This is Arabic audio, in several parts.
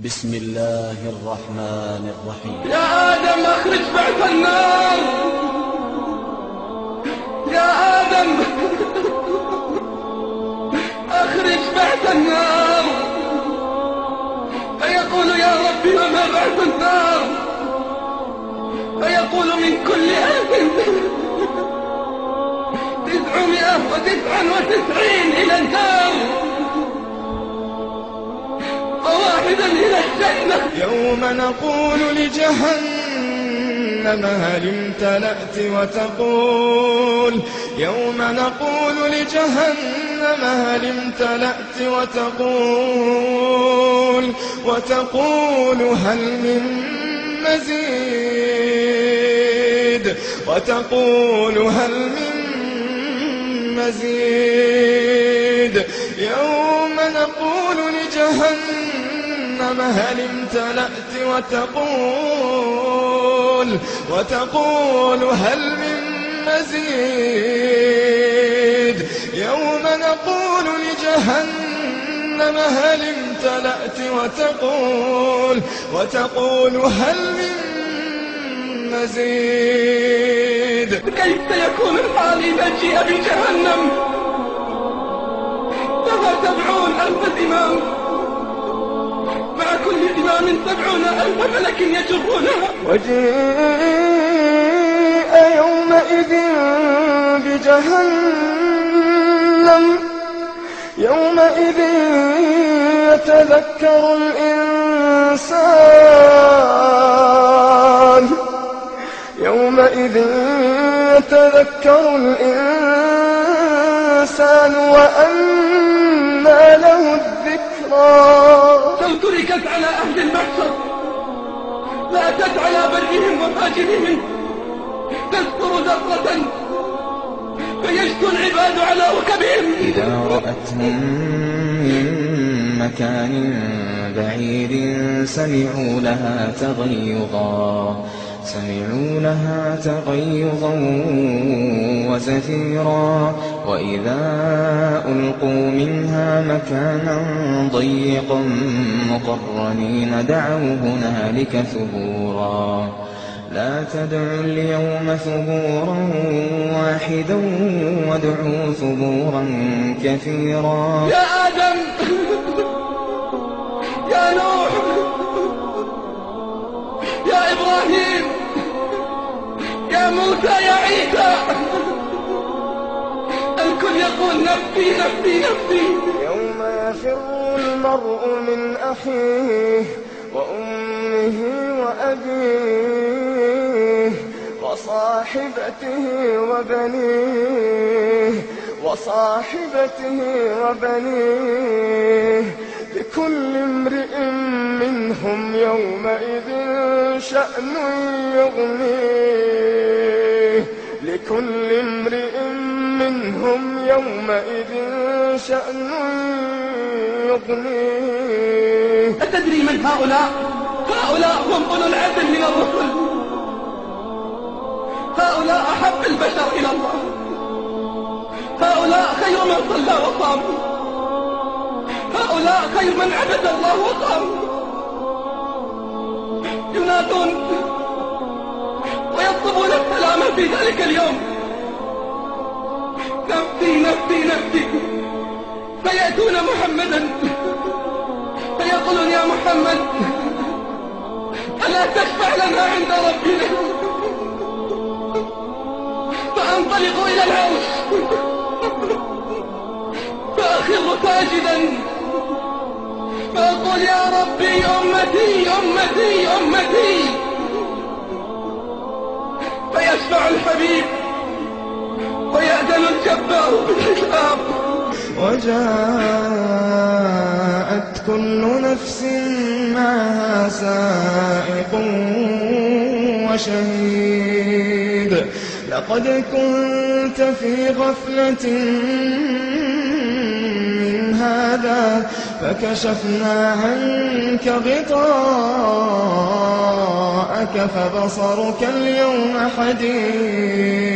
بسم الله الرحمن الرحيم. يا آدم أخرج بعث النار، يا آدم أخرج بعث النار. فيقول يا ربي وما بعث النار؟ فيقول من كل 1999 إلى النار وواحدا إلى الجنة. يوم نقول لجهنم هل امتلأت وتقول، يوم نقول لجهنم هل امتلأت وتقول هل من مزيد، وتقول هل من مزيد. يوم نقول لجهنم هل امتلأت وتقول هل من مزيد. يوم نقول لجهنم هل امتلأت وتقول هل من مزيد. كيف سيكون الحال إذا جيء بجهنم لها 70,000 زمام، مع كل زمام 70,000 ملك يجرونها. وجيء يومئذ بجهنم، يومئذ يتذكر الإنسان، يومئذ يتذكر الإنسان وأنى له الذكرى. لو تركت على أهل المحشر لأتت على برهم وفاجرهم تذكر ذرة فيشكو العباد على ركبهم. إذا رأتهم من مكان بعيد سمعوا لها تغيظا وزفيرا، وإذا ألقوا منها مكانا ضيقا مقرنين دعوا هنالك ثبورا. لا تدعوا اليوم ثبورا واحدا وادعوا ثبورا كثيرا. يا آدم، يا نوح، يا إبراهيم، يا موسى، يا عيسى، الكل يقول نفسي نفسي نفسي. يوم يفر المرء من أخيه وأمه وأبيه وصاحبته وبنيه لكل امرئ منهم يومئذ شأن يغنيه، لكل امرئ منهم يومئذ شأن يغنيه. أتدري من هؤلاء؟ هؤلاء هم أولو العزم من الرسل، هؤلاء أحب البشر إلى الله، هؤلاء خير من صلى وصام، هؤلاء خير من عبد الله وصام. ينادون ويطلبون السلام في ذلك اليوم، نفسي نفسي نفسي. فيأتون محمدا فيقولون يا محمد ألا تشفع لنا عند ربنا؟ فأنطلق إلى العرش فأخر ساجدا فأقول يا ربي أمتي أمتي أمتي. فيشفع الحبيب ويأذن الجبار بالحساب. وجاءت كل نفس معها سائق وشهيد. لقد كنت في غفلة من هذا فكشفنا عنك غطاءك فبصرك اليوم حديد.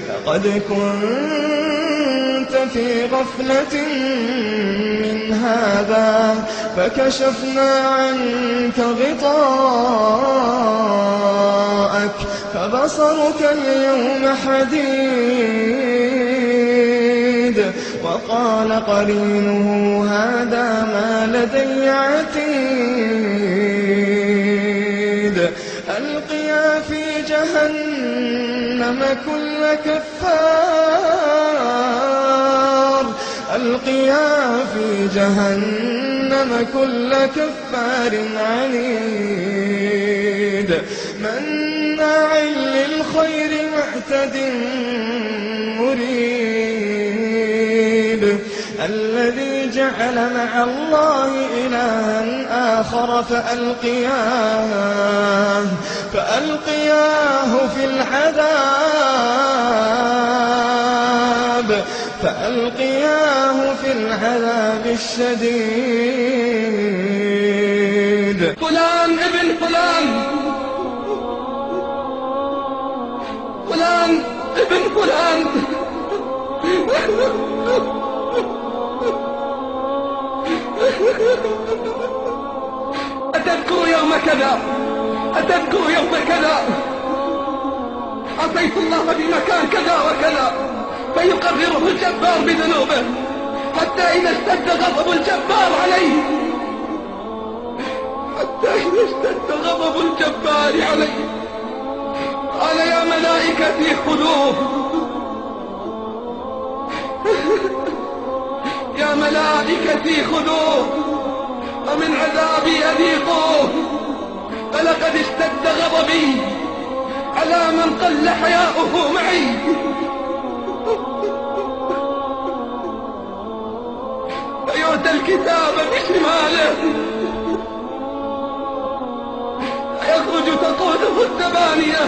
لقد كنت في غفلة من هذا فكشفنا عنك غطاءك فبصرك اليوم حديد وقال قرينه هذا ما لدي عتيد ألقيا في جهنم كل كفار ألقيا في جهنم كل كفار عنيد مناع للخير معتد مريب الذي جعل مع الله إلها آخر فألقياه في العذاب الشديد فلان ابن فلان فلان ابن فلان أتذكر يوم كذا أتذكر يوم كذا عصيت الله في مكان كذا وكذا فيقرره الجبار بذنوبه حتى إذا اشتد غضب الجبار عليه قال يا ملائكتي خذوه يا ملائكتي خذوه ومن عذابي أذيقوه فلقد اشتد غضبي على من قل حياؤه معي فيؤتى الكتاب بشماله يخرج تقوده الثمانية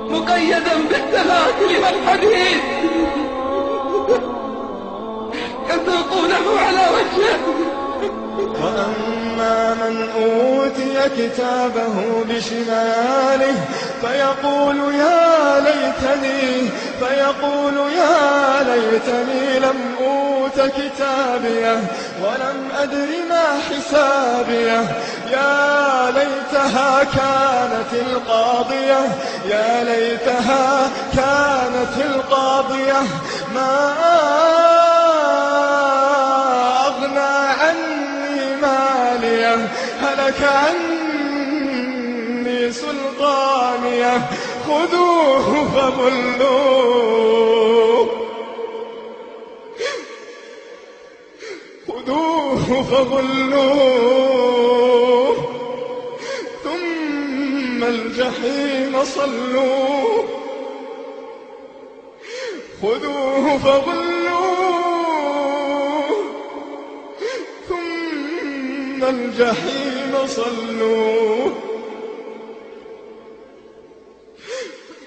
مقيدا بالسلاسل والحديد يسوقونه على وجهه وأما من أوتي كتابه بشماله فيقول يا ليتني لم أوت كتابيه ولم أدر ما حسابيه يا ليتها كانت القاضية ما أغنى عني ماليه هلك عني سلطانيه خذوه فغلوه ثم الجحيم صلوه خذوه فغلوه ثم الجحيم صلوه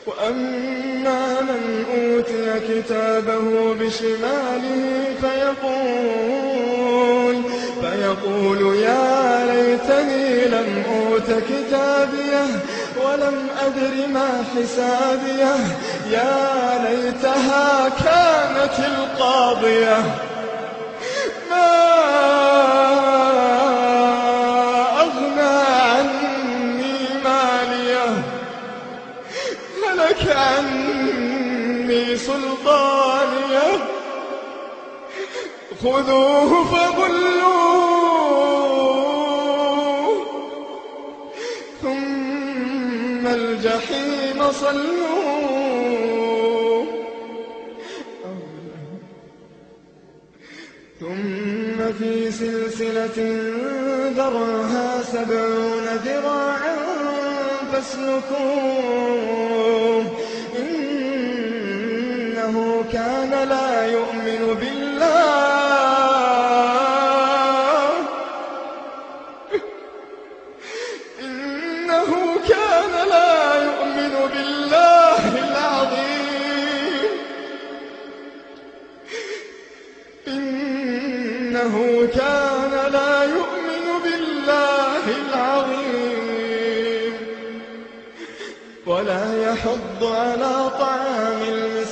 وأما من أوتي كتابه بشماله فيقول يا ليتني لم أوت كتابيه ولم أدر ما حسابيه يا ليتها كانت القاضية ما أغنى عني ماليه هلك عني سلطانيه خذوه فغلوه ثم الجحيم صلوه ثم في سلسلة ذرعها 70 ذراعا فاسلكوه إنه كان لا يؤمن بالله كان لا يؤمن بالله العظيم ولا يحض على طعام المسكين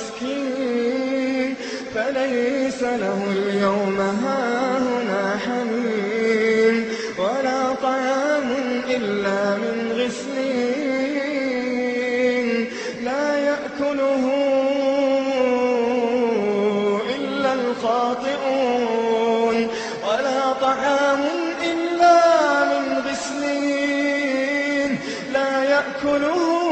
يأكله إلا الخاطئون ولا طعام إلا من غسلين لا يأكله